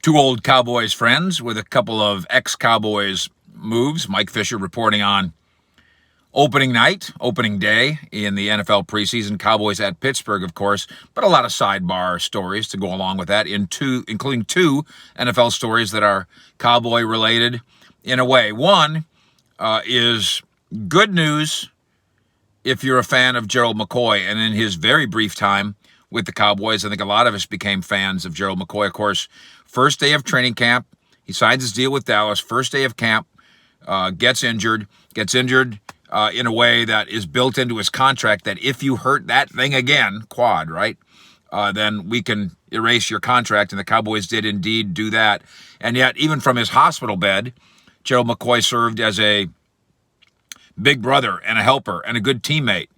Two old Cowboys friends with a couple of ex-Cowboys moves. Mike Fisher reporting on opening night, opening day in the NFL preseason. Cowboys at Pittsburgh, of course, but a lot of sidebar stories to go along with that, including two NFL stories that are Cowboy-related in a way. One is good news if you're a fan of Gerald McCoy, and in his very brief time with the Cowboys, I think a lot of us became fans of Gerald McCoy. Of course, first day of training camp, he signs his deal with Dallas. First day of camp, gets injured in a way that is built into his contract that if you hurt that thing again, quad, right, then we can erase your contract, and the Cowboys did indeed do that. And yet, even from his hospital bed, Gerald McCoy served as a big brother and a helper and a good teammate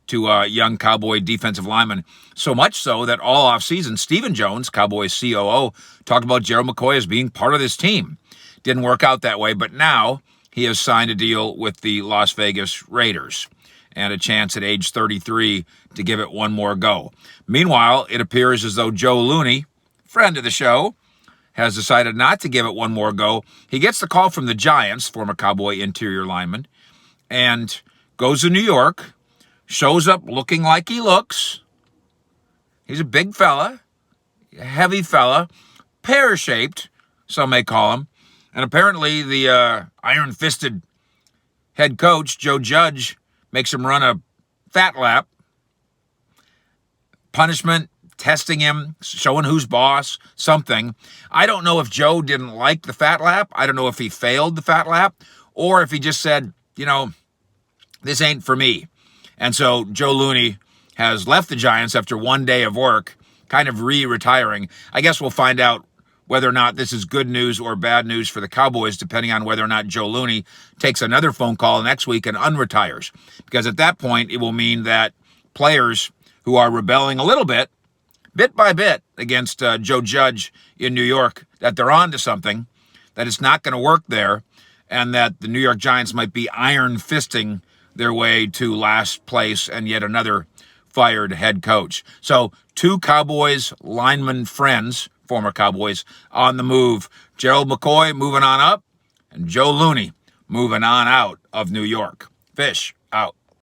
to young Cowboy defensive lineman. So much so that all offseason, Stephen Jones, Cowboys COO, talked about Gerald McCoy as being part of this team. Didn't work out that way, but now he has signed a deal with the Las Vegas Raiders and a chance at age 33 to give it one more go. Meanwhile, it appears as though Joe Looney, friend of the show, has decided not to give it one more go. He gets the call from the Giants, former Cowboy interior lineman, and goes to New York, shows up looking like he looks. He's a big fella, a heavy fella, pear-shaped, some may call him. And apparently the iron-fisted head coach, Joe Judge, makes him run a fat lap. Punishment, testing him, showing who's boss, something. I don't know if Joe didn't like the fat lap. I don't know if he failed the fat lap, or if he just said, this ain't for me. And so Joe Looney has left the Giants after one day of work, kind of retiring. I guess we'll find out whether or not this is good news or bad news for the Cowboys, depending on whether or not Joe Looney takes another phone call next week and unretires. Because at that point, it will mean that players who are rebelling a little bit by bit, against Joe Judge in New York, that they're on to something, that it's not going to work there, and that the New York Giants might be iron-fisting their way to last place and yet another fired head coach. So two Cowboys lineman friends, former Cowboys, on the move. Gerald McCoy moving on up, and Joe Looney moving on out of New York. Fish out.